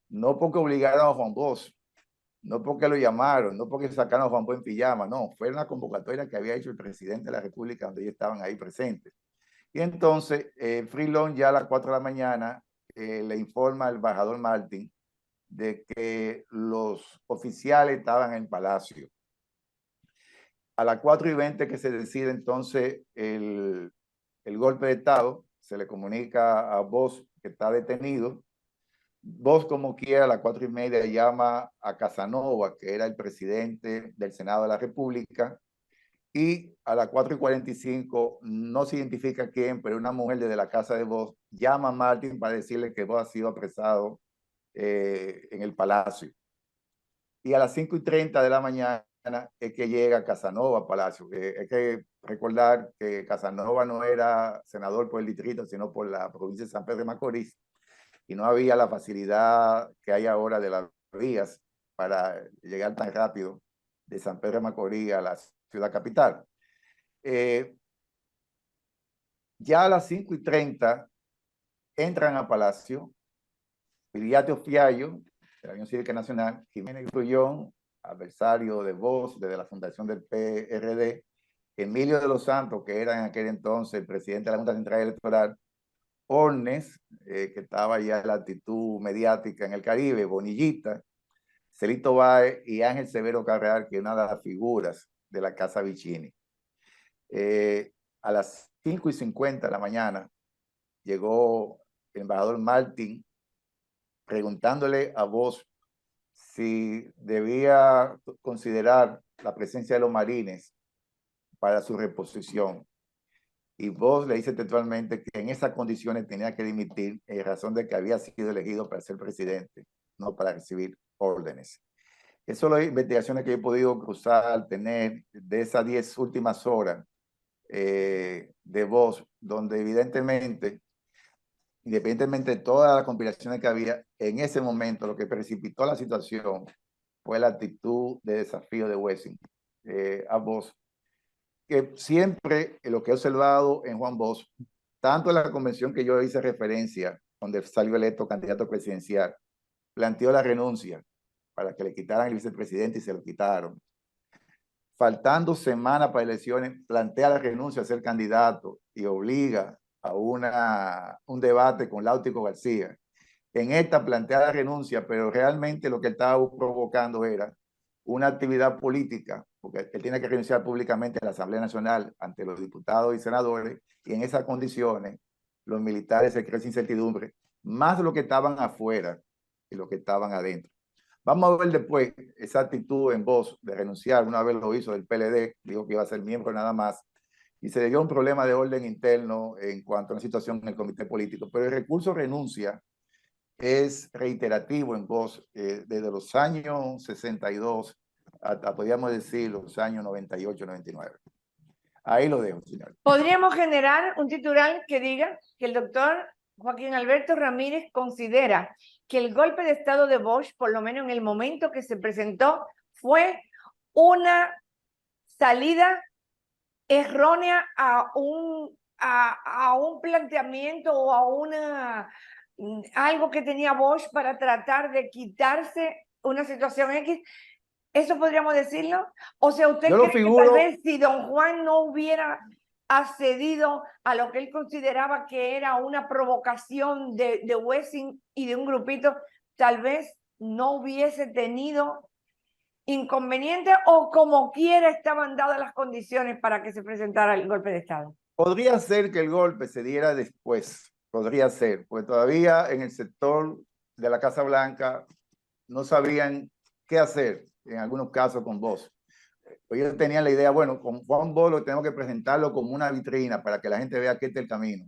No porque obligaron a Juan Bosch, no porque lo llamaron, no porque sacaron a Juan Bosch en pijama, no, fue una convocatoria que había hecho el presidente de la República donde ellos estaban ahí presentes. Y entonces, Freelon ya a las 4 de la mañana le informa al embajador Martin de que los oficiales estaban en Palacio. A las 4:20 que se decide entonces el golpe de Estado, se le comunica a Bosch que está detenido. Bosch, como quiera, a las 4:30 llama a Casanova, que era el presidente del Senado de la República, y a las 4:45 no se identifica quién, pero una mujer desde la casa de Bosch llama a Martin para decirle que Bosch ha sido apresado en el palacio. Y a las 5:30 de la mañana es que llega Casanova a Palacio. Hay que recordar que Casanova no era senador por el distrito, sino por la provincia de San Pedro de Macorís, y no había la facilidad que hay ahora de las vías para llegar tan rápido de San Pedro de Macorís a la ciudad capital. Ya a las 5:30 entran a Palacio Viriato Fiallo, de la Unión Cívica Nacional, Jiménez Grullón, adversario de Bosch desde la fundación del PRD, Emilio de los Santos, que era en aquel entonces el presidente de la Junta Central Electoral, Ornes, que estaba ya en la actitud mediática en el Caribe, Bonillita, Celito Báez y Ángel Severo Carreal, que es una de las figuras de la Casa Vicini. A las 5:50 de la mañana llegó el embajador Martín preguntándole a Bosch si debía considerar la presencia de los marines para su reposición. Y Bosch le dice textualmente que en esas condiciones tenía que dimitir en razón de que había sido elegido para ser presidente, no para recibir órdenes. Esas son las investigaciones que he podido cruzar, tener de esas 10 últimas horas de Bosch, donde evidentemente, independientemente de todas las conspiraciones que había, en ese momento lo que precipitó la situación fue la actitud de desafío de Wessing a Bosch, que siempre lo que he observado en Juan Bosch, tanto en la convención que yo hice referencia, donde salió electo candidato presidencial, planteó la renuncia para que le quitaran el vicepresidente y se lo quitaron. Faltando semanas para elecciones, plantea la renuncia a ser candidato y obliga a un debate con Láutico García. En esta plantea la renuncia, pero realmente lo que él estaba provocando era una actividad política, porque él tiene que renunciar públicamente a la Asamblea Nacional ante los diputados y senadores, y en esas condiciones los militares se crean incertidumbre, más los que estaban afuera y los que estaban adentro. Vamos a ver después esa actitud en Bosch de renunciar. Una vez lo hizo del PLD, dijo que iba a ser miembro nada más, y se le dio un problema de orden interno en cuanto a una situación en el comité político, pero el recurso renuncia es reiterativo en Bosch desde los años 62 hasta, podríamos decir, los años 98, 99. Ahí lo dejo, señor. Podríamos generar un titular que diga que el doctor Joaquín Alberto Ramírez considera que el golpe de Estado de Bosch, por lo menos en el momento que se presentó, fue una salida errónea a un planteamiento o a algo que tenía Bosch para tratar de quitarse una situación X. ¿Eso podríamos decirlo? O sea, ¿usted cree que tal vez si don Juan no hubiera accedido a lo que él consideraba que era una provocación de Wessing y de un grupito, tal vez no hubiese tenido inconveniente, o como quiera estaban dadas las condiciones para que se presentara el golpe de Estado? Podría ser que el golpe se diera después, podría ser, porque todavía en el sector de la Casa Blanca no sabían qué hacer, en algunos casos con Bosch. Ellos tenían la idea, bueno, con Juan Bosch lo tenemos que presentarlo como una vitrina para que la gente vea que este es el camino,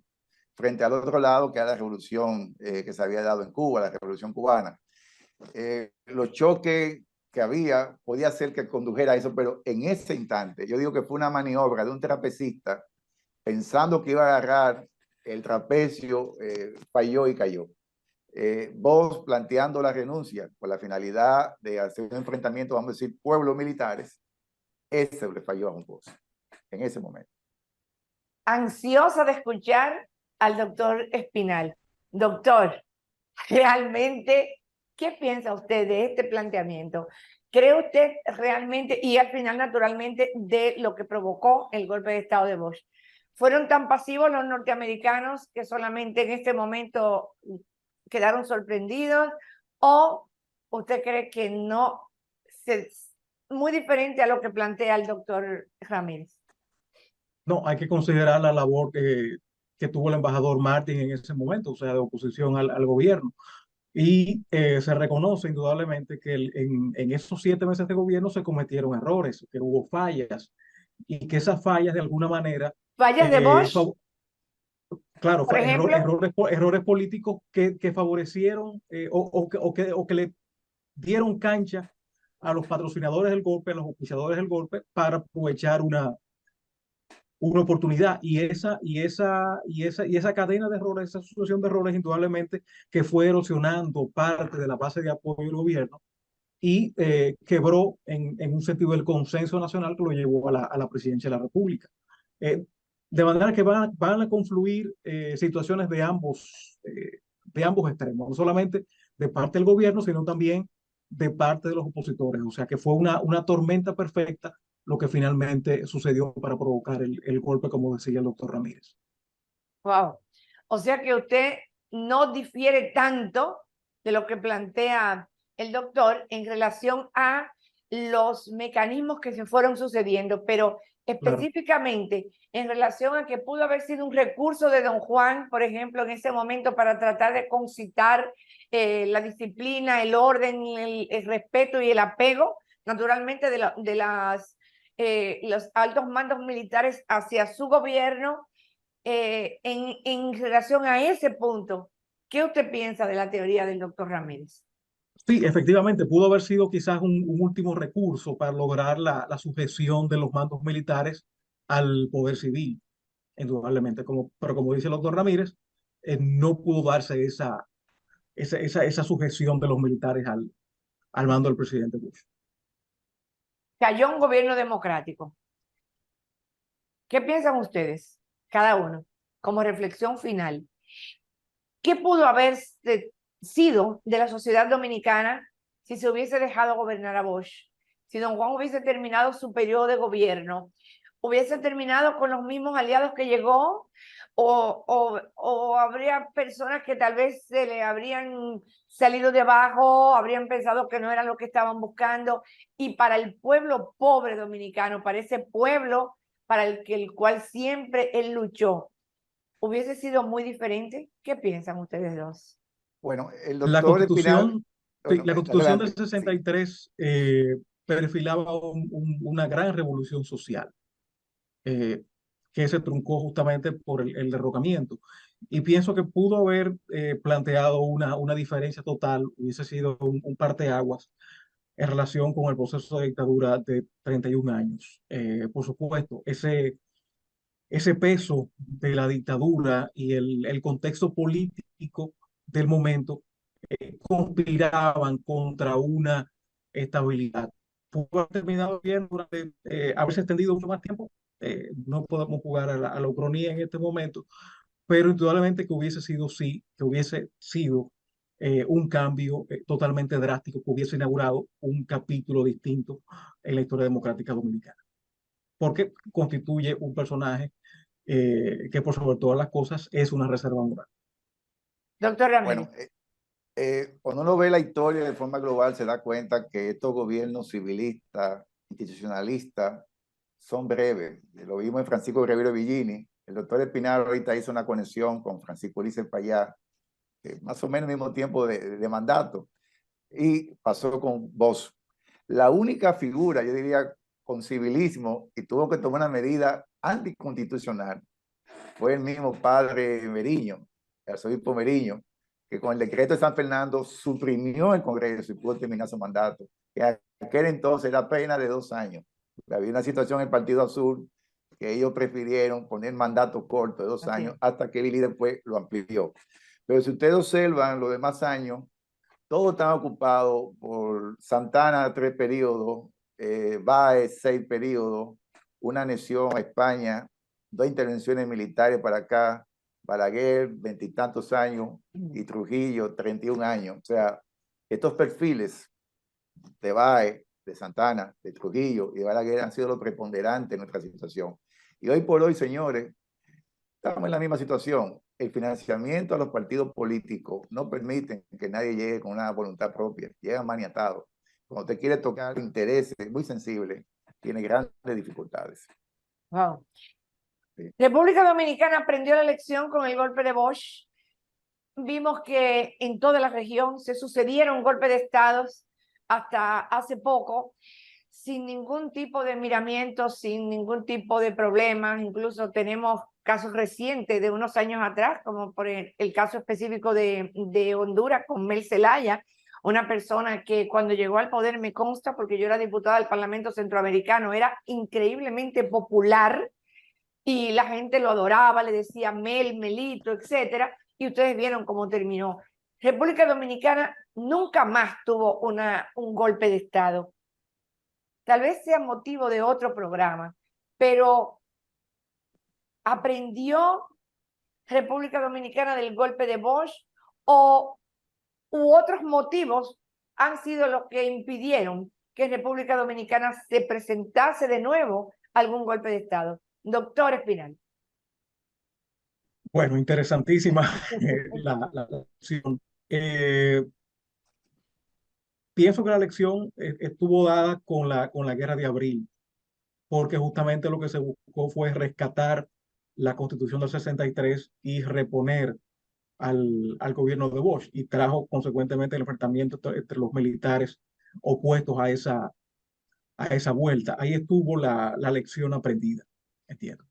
frente al otro lado que era la revolución que se había dado en Cuba, la revolución cubana. Los choques que había podía ser que condujera a eso, pero en ese instante, yo digo que fue una maniobra de un trapecista pensando que iba a agarrar el trapecio, falló y cayó. Bosch planteando la renuncia con la finalidad de hacer un enfrentamiento, vamos a decir, pueblos militares, ese le falló a un Bosch en ese momento. Ansiosa de escuchar al doctor Espinal. Doctor, realmente, ¿qué piensa usted de este planteamiento? ¿Cree usted realmente, y al final naturalmente, de lo que provocó el golpe de Estado de Bosch? ¿Fueron tan pasivos los norteamericanos que solamente en este momento quedaron sorprendidos? ¿O usted cree que no se muy diferente a lo que plantea el doctor Ramírez. No, hay que considerar la labor que tuvo el embajador Martin en ese momento, o sea, de oposición al gobierno. Y se reconoce indudablemente que en esos 7 meses de gobierno se cometieron errores, que hubo fallas y que esas fallas de alguna manera, ¿Fallas de Bosch, claro, por ejemplo? errores políticos que favorecieron o que le dieron cancha a los patrocinadores del golpe, a los auspiciadores del golpe, para aprovechar una oportunidad. Y esa cadena de errores, esa sucesión de errores, indudablemente que fue erosionando parte de la base de apoyo del gobierno y quebró en un sentido el consenso nacional que lo llevó a la presidencia de la República. De manera que van a confluir situaciones de ambos extremos, no solamente de parte del gobierno, sino también de parte de los opositores. O sea que fue una tormenta perfecta lo que finalmente sucedió para provocar el golpe, como decía el doctor Ramírez. Wow. O sea que usted no difiere tanto de lo que plantea el doctor en relación a los mecanismos que se fueron sucediendo, pero específicamente en relación a que pudo haber sido un recurso de don Juan, por ejemplo, en ese momento para tratar de concitar la disciplina, el orden, el respeto y el apego, naturalmente, los altos mandos militares hacia su gobierno. En relación a ese punto, ¿qué usted piensa de la teoría del doctor Ramírez? Sí, efectivamente, pudo haber sido quizás un último recurso para lograr la sujeción de los mandos militares al poder civil, indudablemente. Pero como dice el doctor Ramírez, no pudo darse esa sujeción de los militares al mando del presidente Bush. Cayó un gobierno democrático. ¿Qué piensan ustedes, cada uno, como reflexión final? ¿Qué pudo haber sido de la sociedad dominicana si se hubiese dejado gobernar a Bosch? Si don Juan hubiese terminado su periodo de gobierno, hubiese terminado con los mismos aliados que llegó, o habría personas que tal vez se le habrían salido de abajo, habrían pensado que no era lo que estaban buscando, y para el pueblo pobre dominicano, para ese pueblo para el cual siempre él luchó, ¿hubiese sido muy diferente? ¿Qué piensan ustedes dos? Bueno, el La doctor Espinal, Constitución, sí, bueno, la Constitución del adelante, sí. 63 perfilaba una gran revolución social, eh, que se truncó justamente por el derrocamiento. Y pienso que pudo haber planteado una diferencia total, hubiese sido un parteaguas en relación con el proceso de dictadura de 31 años. Por supuesto, ese peso de la dictadura y el contexto político del momento conspiraban contra una estabilidad. Pudo haber terminado bien durante haberse extendido mucho más tiempo. No podemos jugar a la ucronía en este momento, pero indudablemente que hubiese sido un cambio totalmente drástico, que hubiese inaugurado un capítulo distinto en la historia democrática dominicana, porque constituye un personaje que por sobre todas las cosas es una reserva moral. Doctor Ramírez. Bueno, cuando uno ve la historia de forma global, se da cuenta que estos gobiernos civilistas, institucionalistas, son breves. Lo vimos en Francisco Rivero Villini. El doctor Espinal ahorita hizo una conexión con Francisco Ulises Payá, más o menos el mismo tiempo de mandato, y pasó con Bosch. La única figura, yo diría, con civilismo, y tuvo que tomar una medida anticonstitucional, fue el mismo padre Meriño, el arzobispo Meriño, que con el decreto de San Fernando suprimió el Congreso y pudo terminar su mandato, que en aquel entonces era pena de 2 años. Había una situación en el Partido Azul que ellos prefirieron poner mandato corto de 2 años hasta que Billy después lo amplió. Pero si ustedes observan los demás años, todos están ocupados por Santana 3 periodos, Báez 6 periodos, una anexión a España, 2 intervenciones militares para acá, Balaguer 20 y tantos años y Trujillo 31 años. O sea, estos perfiles de Báez, de Santana, de Trujillo y de Balaguer han sido los preponderantes en nuestra situación. Y hoy por hoy, señores, estamos en la misma situación. El financiamiento a los partidos políticos no permiten que nadie llegue con una voluntad propia, llegan maniatados. cuando te quiere tocar intereses muy sensibles, tiene grandes dificultades. Wow. Sí. República Dominicana aprendió la lección con el golpe de Bosch. Vimos que en toda la región se sucedieron golpes de estados hasta hace poco, sin ningún tipo de miramiento, sin ningún tipo de problemas. Incluso tenemos casos recientes de unos años atrás, como por el caso específico de Honduras con Mel Zelaya, una persona que cuando llegó al poder, me consta, porque yo era diputada del Parlamento Centroamericano, era increíblemente popular y la gente lo adoraba, le decía Mel, Melito, etcétera, y ustedes vieron cómo terminó. República Dominicana nunca más tuvo un golpe de Estado. Tal vez sea motivo de otro programa, pero ¿aprendió República Dominicana del golpe de Bosch u otros motivos han sido los que impidieron que República Dominicana se presentase de nuevo algún golpe de Estado? Doctor Espinal. Bueno, interesantísima la lección. Pienso que la lección estuvo dada con la guerra de abril, porque justamente lo que se buscó fue rescatar la Constitución del 63 y reponer al gobierno de Bosch, y trajo consecuentemente el enfrentamiento entre los militares opuestos a esa vuelta. Ahí estuvo la lección aprendida, entiendo.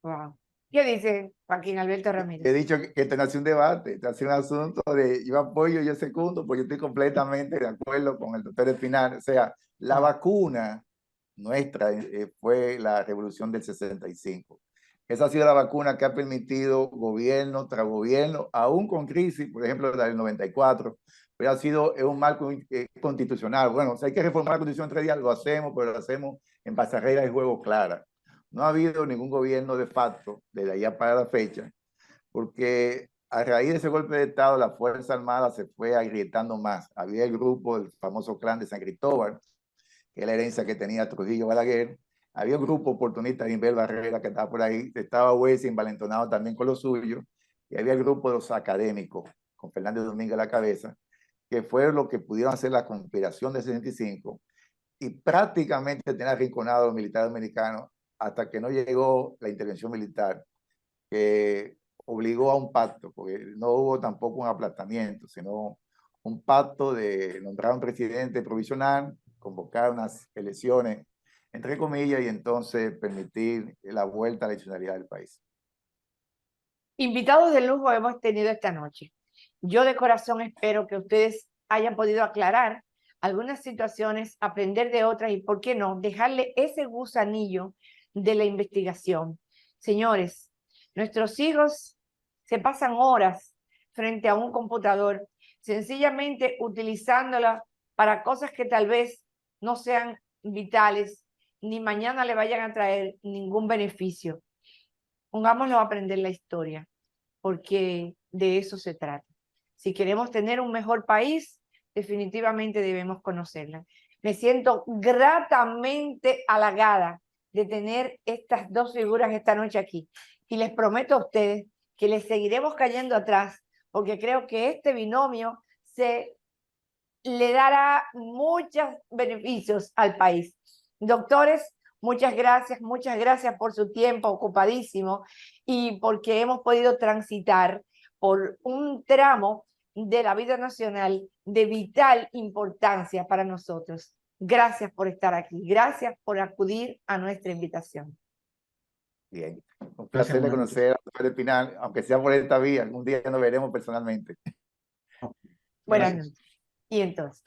Wow. ¿Qué dice Joaquín Alberto He Ramírez? dicho que esto no hace un debate, esto hace un asunto de yo apoyo, yo secundo, porque yo estoy completamente de acuerdo con el doctor Espinal. O sea, la vacuna nuestra fue la revolución del 65. Esa ha sido la vacuna que ha permitido gobierno tras gobierno, aún con crisis, por ejemplo, la del 94, pero ha sido un marco constitucional. Bueno, o sea, hay que reformar la Constitución en 3 días, lo hacemos, pero lo hacemos en base a reglas de juego claras. No ha habido ningún gobierno de facto desde allá para la fecha, porque a raíz de ese golpe de Estado, la Fuerza Armada se fue agrietando más. Había el grupo, el famoso clan de San Cristóbal, que es la herencia que tenía Trujillo Balaguer. Había un grupo oportunista de Inbel Barrera que estaba por ahí, estaba Huesi envalentonado también con lo suyo, y había el grupo de los académicos, con Fernández Domínguez a la cabeza, que fue lo que pudieron hacer la conspiración de 65 y prácticamente tener arrinconado a los militares dominicanos hasta que no llegó la intervención militar, que obligó a un pacto, porque no hubo tampoco un aplastamiento, sino un pacto de nombrar un presidente provisional, convocar unas elecciones, entre comillas, y entonces permitir la vuelta a la nacionalidad del país. Invitados de lujo hemos tenido esta noche. Yo de corazón espero que ustedes hayan podido aclarar algunas situaciones, aprender de otras y, ¿por qué no?, dejarle ese gusanillo de la investigación. Señores, nuestros hijos se pasan horas frente a un computador, sencillamente utilizándola para cosas que tal vez no sean vitales, ni mañana le vayan a traer ningún beneficio. Pongámoslo a aprender la historia, porque de eso se trata. Si queremos tener un mejor país, definitivamente debemos conocerla. Me siento gratamente halagada de tener estas dos figuras esta noche aquí. Y les prometo a ustedes que les seguiremos cayendo atrás, porque creo que este binomio le dará muchos beneficios al país. Doctores, muchas gracias por su tiempo ocupadísimo y porque hemos podido transitar por un tramo de la vida nacional de vital importancia para nosotros. Gracias por estar aquí, gracias por acudir a nuestra invitación. Bien, un placer de conocer a doctor Espinal, aunque sea por esta vía, algún día nos veremos personalmente. Buenas noches. Y entonces.